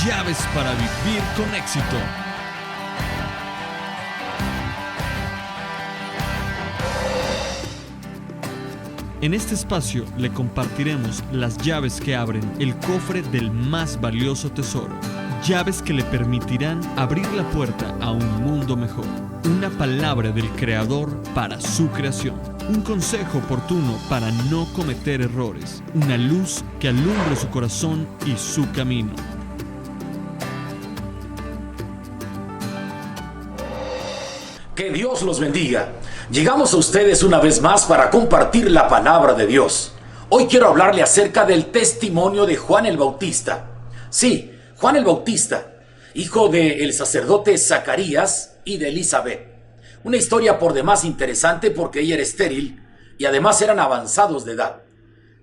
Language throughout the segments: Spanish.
Llaves para vivir con éxito. En este espacio le compartiremos las llaves que abren el cofre del más valioso tesoro. Llaves que le permitirán abrir la puerta a un mundo mejor. Una palabra del Creador para su creación. Un consejo oportuno para no cometer errores. Una luz que alumbre su corazón y su camino. Que Dios los bendiga. Llegamos a ustedes una vez más para compartir la palabra de Dios. Hoy quiero hablarle acerca del testimonio de Juan el Bautista. Sí, Juan el Bautista, hijo del sacerdote Zacarías y de Elizabeth. Una historia por demás interesante porque ella era estéril y además eran avanzados de edad.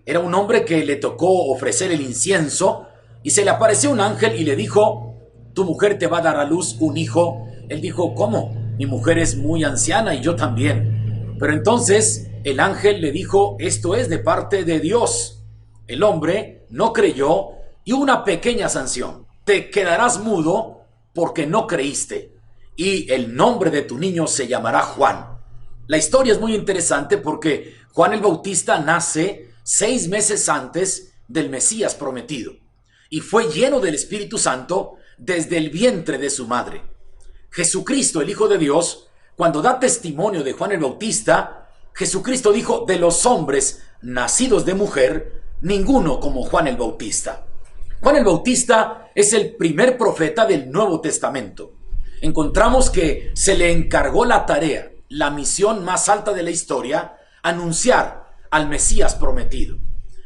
Era un hombre que le tocó ofrecer el incienso y se le apareció un ángel y le dijo: tu mujer te va a dar a luz un hijo. Él dijo: ¿cómo? Mi mujer es muy anciana y yo también. Pero entonces el ángel le dijo: esto es de parte de Dios. El hombre no creyó y hubo una pequeña sanción: te quedarás mudo porque no creíste, y el nombre de tu niño se llamará Juan. La historia es muy interesante porque Juan el Bautista nace 6 meses antes del Mesías prometido y fue lleno del Espíritu Santo desde el vientre de su madre. Jesucristo, el Hijo de Dios, cuando da testimonio de Juan el Bautista, Jesucristo dijo: de los hombres nacidos de mujer, ninguno como Juan el Bautista. Juan el Bautista es el primer profeta del Nuevo Testamento. Encontramos que se le encargó la tarea, la misión más alta de la historia, anunciar al Mesías prometido.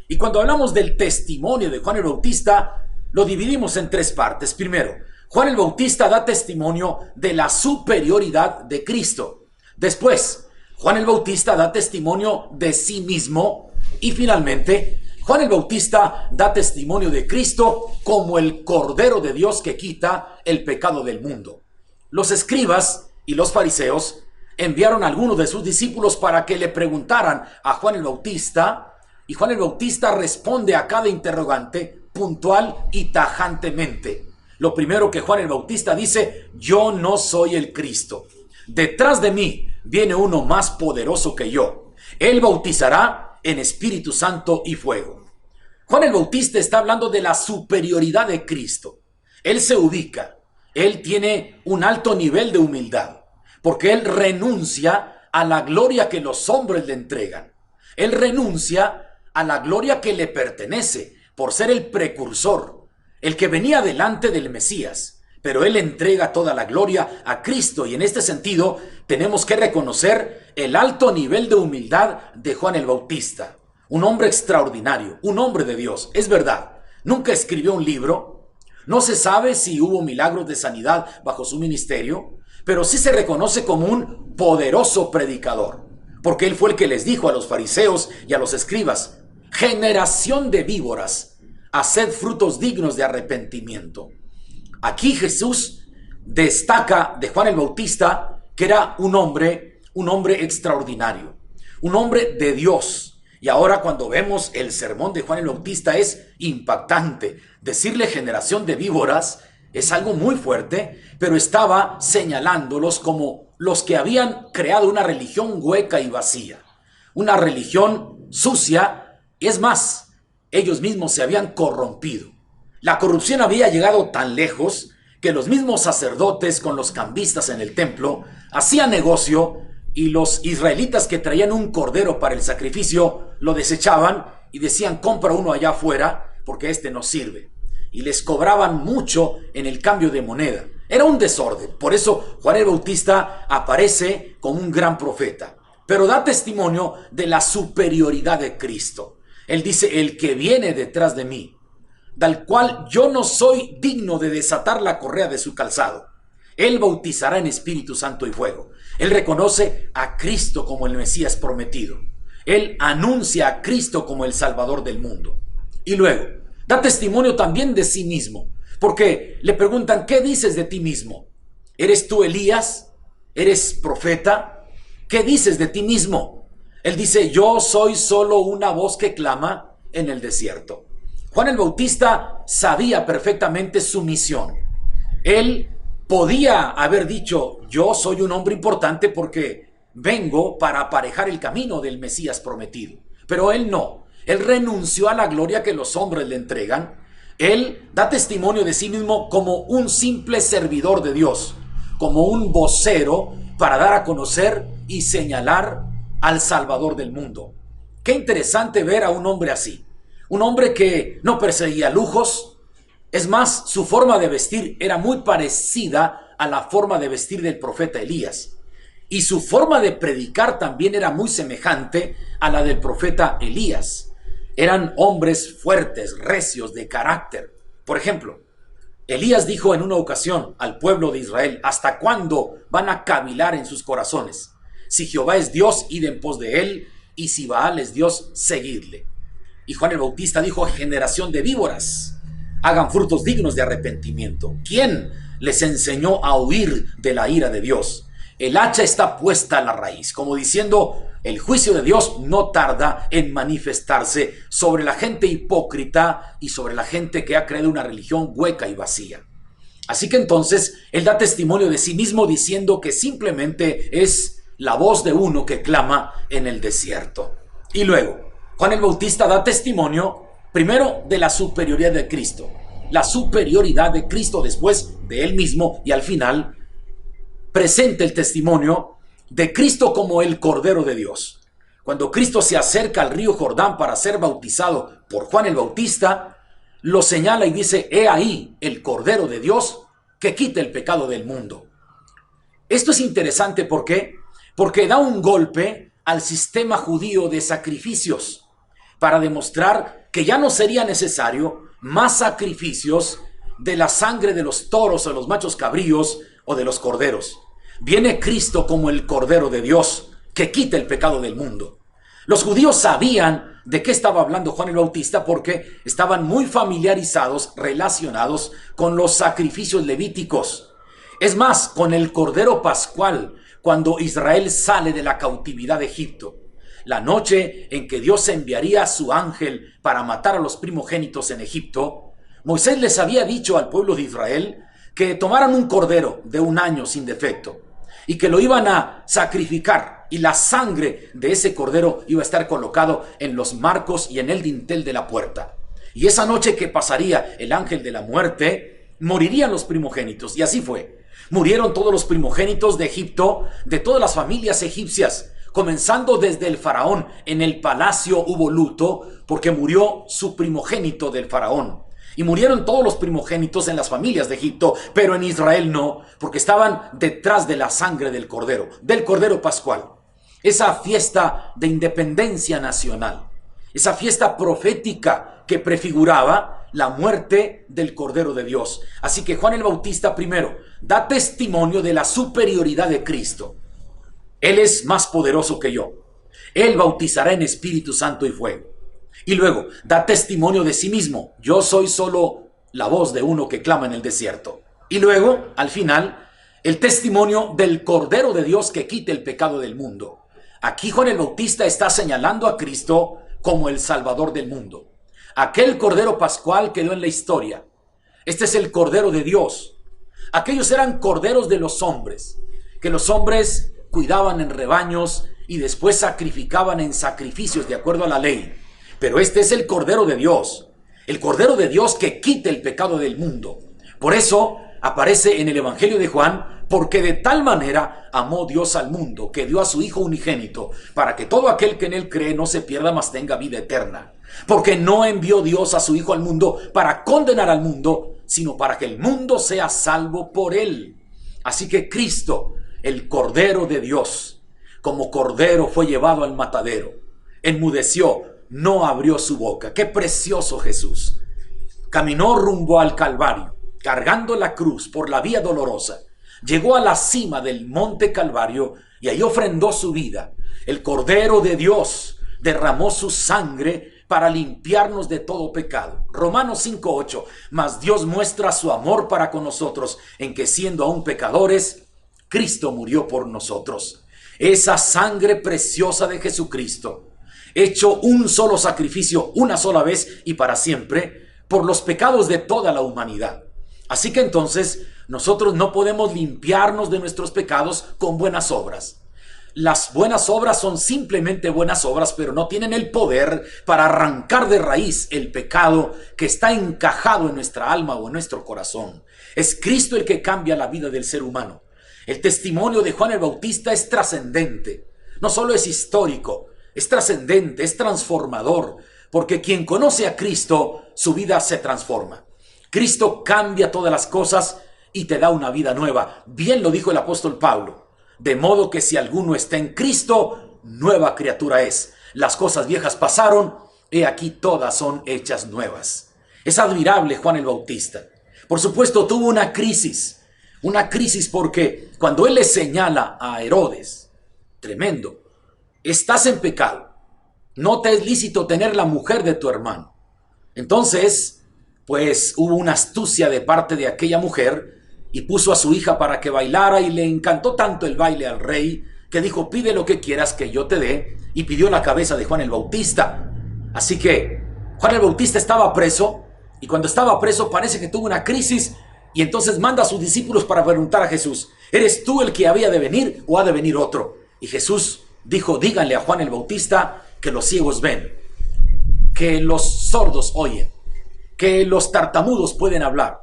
Y cuando hablamos del testimonio de Juan el Bautista, lo dividimos en 3 partes. Primero, Juan el Bautista da testimonio de la superioridad de Cristo. Después, Juan el Bautista da testimonio de sí mismo. Y finalmente, Juan el Bautista da testimonio de Cristo como el Cordero de Dios que quita el pecado del mundo. Los escribas y los fariseos enviaron a algunos de sus discípulos para que le preguntaran a Juan el Bautista, y Juan el Bautista responde a cada interrogante puntual y tajantemente. Lo primero que Juan el Bautista dice: yo no soy el Cristo. Detrás de mí viene uno más poderoso que yo. Él bautizará en Espíritu Santo y fuego. Juan el Bautista está hablando de la superioridad de Cristo. Él se ubica, él tiene un alto nivel de humildad, porque él renuncia a la gloria que los hombres le entregan. Él renuncia a la gloria que le pertenece por ser el precursor, el que venía delante del Mesías, pero él entrega toda la gloria a Cristo. Y en este sentido tenemos que reconocer el alto nivel de humildad de Juan el Bautista. Un hombre extraordinario, un hombre de Dios, es verdad. Nunca escribió un libro, no se sabe si hubo milagros de sanidad bajo su ministerio, pero sí se reconoce como un poderoso predicador, porque él fue el que les dijo a los fariseos y a los escribas: generación de víboras, haced frutos dignos de arrepentimiento. Aquí Jesús destaca de Juan el Bautista que era un hombre extraordinario, un hombre de Dios. Y ahora cuando vemos el sermón de Juan el Bautista es impactante. Decirle generación de víboras es algo muy fuerte, pero estaba señalándolos como los que habían creado una religión hueca y vacía, una religión sucia. Es más, ellos mismos se habían corrompido. La corrupción había llegado tan lejos que los mismos sacerdotes con los cambistas en el templo hacían negocio, y los israelitas que traían un cordero para el sacrificio lo desechaban y decían: compra uno allá afuera porque este no sirve. Y les cobraban mucho en el cambio de moneda. Era un desorden. Por eso Juan el Bautista aparece como un gran profeta, pero da testimonio de la superioridad de Cristo. Él dice: el que viene detrás de mí, del cual yo no soy digno de desatar la correa de su calzado, él bautizará en Espíritu Santo y fuego. Él reconoce a Cristo como el Mesías prometido. Él anuncia a Cristo como el Salvador del mundo. Y luego da testimonio también de sí mismo, porque le preguntan: ¿qué dices de ti mismo? ¿Eres tú Elías? ¿Eres profeta? ¿Qué dices de ti mismo? Él dice: yo soy solo una voz que clama en el desierto. Juan el Bautista sabía perfectamente su misión. Él podía haber dicho: yo soy un hombre importante porque vengo para aparejar el camino del Mesías prometido. Pero él no. Él renunció a la gloria que los hombres le entregan. Él da testimonio de sí mismo como un simple servidor de Dios, como un vocero para dar a conocer y señalar al Salvador del mundo. Qué interesante ver a un hombre así. Un hombre que no perseguía lujos. Es más, su forma de vestir era muy parecida a la forma de vestir del profeta Elías. Y su forma de predicar también era muy semejante a la del profeta Elías. Eran hombres fuertes, recios, de carácter. Por ejemplo, Elías dijo en una ocasión al pueblo de Israel: ¿hasta cuándo van a cavilar en sus corazones? Si Jehová es Dios, id en pos de él, y si Baal es Dios, seguidle. Y Juan el Bautista dijo: generación de víboras, hagan frutos dignos de arrepentimiento. ¿Quién les enseñó a huir de la ira de Dios? El hacha está puesta a la raíz, como diciendo: el juicio de Dios no tarda en manifestarse sobre la gente hipócrita y sobre la gente que ha creado una religión hueca y vacía. Así que entonces él da testimonio de sí mismo diciendo que simplemente es la voz de uno que clama en el desierto. Y luego Juan el Bautista da testimonio primero de la superioridad de Cristo, la superioridad de Cristo después de él mismo, y al final presenta el testimonio de Cristo como el Cordero de Dios. Cuando Cristo se acerca al río Jordán para ser bautizado por Juan el Bautista, lo señala y dice: he ahí el Cordero de Dios que quita el pecado del mundo. Esto es interesante, ¿por qué? Porque da un golpe al sistema judío de sacrificios para demostrar que ya no sería necesario más sacrificios de la sangre de los toros o los machos cabríos o de los corderos. Viene Cristo como el Cordero de Dios que quita el pecado del mundo. Los judíos sabían de qué estaba hablando Juan el Bautista porque estaban muy familiarizados, relacionados con los sacrificios levíticos. Es más, con el Cordero Pascual, cuando Israel sale de la cautividad de Egipto. La noche en que Dios enviaría a su ángel para matar a los primogénitos en Egipto, Moisés les había dicho al pueblo de Israel que tomaran un cordero de 1 año sin defecto y que lo iban a sacrificar, y la sangre de ese cordero iba a estar colocado en los marcos y en el dintel de la puerta. Y esa noche que pasaría el ángel de la muerte, morirían los primogénitos. Y así fue. Murieron todos los primogénitos de Egipto, de todas las familias egipcias, comenzando desde el faraón. En el palacio hubo luto porque murió su primogénito del faraón. Y murieron todos los primogénitos en las familias de Egipto, pero en Israel no, porque estaban detrás de la sangre del Cordero Pascual. Esa fiesta de independencia nacional, esa fiesta profética que prefiguraba la muerte del Cordero de Dios. Así que Juan el Bautista primero da testimonio de la superioridad de Cristo. Él es más poderoso que yo. Él bautizará en Espíritu Santo y fuego. Y luego da testimonio de sí mismo: yo soy solo la voz de uno que clama en el desierto. Y luego, al final, el testimonio del Cordero de Dios que quita el pecado del mundo. Aquí Juan el Bautista está señalando a Cristo como el Salvador del mundo. Aquel Cordero Pascual quedó en la historia. Este es el Cordero de Dios. Aquellos eran corderos de los hombres, que los hombres cuidaban en rebaños y después sacrificaban en sacrificios de acuerdo a la ley. Pero este es el Cordero de Dios, el Cordero de Dios que quita el pecado del mundo. Por eso aparece en el Evangelio de Juan: porque de tal manera amó Dios al mundo, que dio a su Hijo unigénito, para que todo aquel que en él cree no se pierda, mas tenga vida eterna. Porque no envió Dios a su Hijo al mundo para condenar al mundo, sino para que el mundo sea salvo por él. Así que Cristo, el Cordero de Dios, como cordero fue llevado al matadero, enmudeció, no abrió su boca. ¡Qué precioso Jesús! Caminó rumbo al Calvario, cargando la cruz por la vía dolorosa. Llegó a la cima del monte Calvario y ahí ofrendó su vida. El Cordero de Dios derramó su sangre para limpiarnos de todo pecado. Romanos 5:8. Mas Dios muestra su amor para con nosotros, en que siendo aún pecadores, Cristo murió por nosotros. Esa sangre preciosa de Jesucristo, hecho un solo sacrificio una sola vez y para siempre, por los pecados de toda la humanidad. Así que entonces nosotros no podemos limpiarnos de nuestros pecados con buenas obras. Las buenas obras son simplemente buenas obras, pero no tienen el poder para arrancar de raíz el pecado que está encajado en nuestra alma o en nuestro corazón. Es Cristo el que cambia la vida del ser humano. El testimonio de Juan el Bautista es trascendente. No solo es histórico, es trascendente, es transformador, porque quien conoce a Cristo, su vida se transforma. Cristo cambia todas las cosas y te da una vida nueva. Bien lo dijo el apóstol Pablo. De modo que si alguno está en Cristo, nueva criatura es. Las cosas viejas pasaron, he aquí todas son hechas nuevas. Es admirable Juan el Bautista. Por supuesto tuvo una crisis porque cuando él le señala a Herodes, tremendo, estás en pecado, no te es lícito tener la mujer de tu hermano. Entonces, pues hubo una astucia de parte de aquella mujer y puso a su hija para que bailara, y le encantó tanto el baile al rey que dijo: pide lo que quieras que yo te dé, y pidió la cabeza de Juan el Bautista. Así que Juan el Bautista estaba preso, y cuando estaba preso parece que tuvo una crisis, y entonces manda a sus discípulos para preguntar a Jesús: ¿eres tú el que había de venir o ha de venir otro? Y Jesús dijo: díganle a Juan el Bautista que los ciegos ven, que los sordos oyen, que los tartamudos pueden hablar,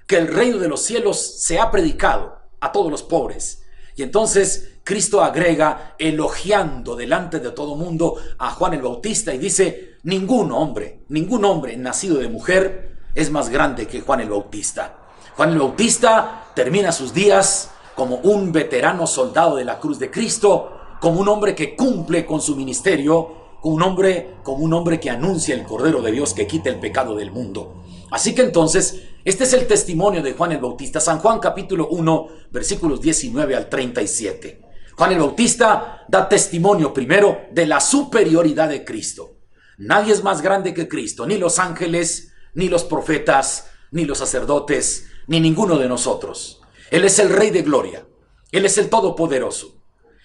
que el reino de los cielos se ha predicado a todos los pobres. Y entonces Cristo agrega, elogiando delante de todo mundo a Juan el Bautista, y dice: ningún hombre nacido de mujer es más grande que Juan el Bautista. Juan el Bautista termina sus días como un veterano soldado de la cruz de Cristo, como un hombre que cumple con su ministerio, como un hombre que anuncia el Cordero de Dios que quita el pecado del mundo. Así que entonces, este es el testimonio de Juan el Bautista. San Juan capítulo 1, versículos 19 al 37. Juan el Bautista da testimonio primero de la superioridad de Cristo. Nadie es más grande que Cristo, ni los ángeles, ni los profetas, ni los sacerdotes, ni ninguno de nosotros. Él es el Rey de Gloria. Él es el Todopoderoso.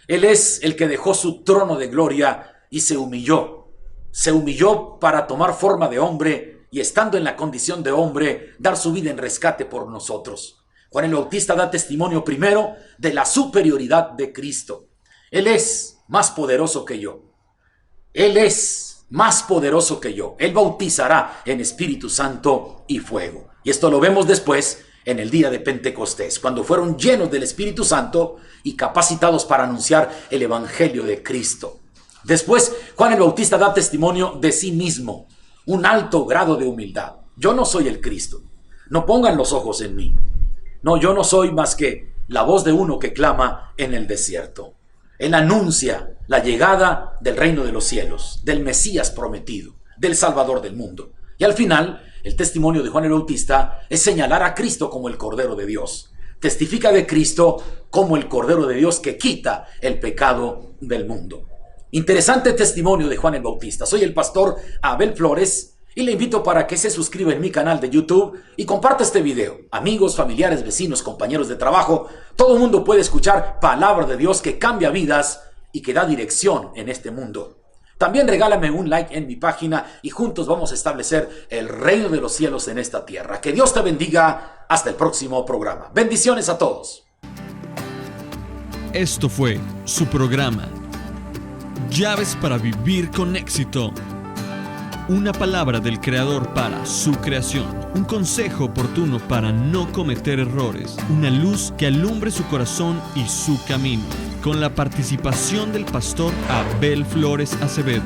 Él es el que dejó su trono de gloria y se humilló. Se humilló para tomar forma de hombre y, estando en la condición de hombre, dar su vida en rescate por nosotros. Juan el Bautista da testimonio primero de la superioridad de Cristo. Él es más poderoso que yo. Él es más poderoso que yo. Él bautizará en Espíritu Santo y fuego. Y esto lo vemos después en el día de Pentecostés, cuando fueron llenos del Espíritu Santo y capacitados para anunciar el Evangelio de Cristo. Después, Juan el Bautista da testimonio de sí mismo, un alto grado de humildad. Yo no soy el Cristo. No pongan los ojos en mí. No, yo no soy más que la voz de uno que clama en el desierto. Él anuncia la llegada del reino de los cielos, del Mesías prometido, del Salvador del mundo. Y al final, el testimonio de Juan el Bautista es señalar a Cristo como el Cordero de Dios. Testifica de Cristo como el Cordero de Dios que quita el pecado del mundo. Interesante testimonio de Juan el Bautista. Soy el pastor Abel Flores y le invito para que se suscriba en mi canal de YouTube y comparta este video. Amigos, familiares, vecinos, compañeros de trabajo, todo el mundo puede escuchar palabra de Dios que cambia vidas y que da dirección en este mundo. También regálame un like en mi página y juntos vamos a establecer el reino de los cielos en esta tierra. Que Dios te bendiga. Hasta el próximo programa. Bendiciones a todos. Esto fue su programa Llaves para vivir con éxito. Una palabra del Creador para su creación. Un consejo oportuno para no cometer errores. Una luz que alumbre su corazón y su camino. Con la participación del pastor Abel Flores Acevedo.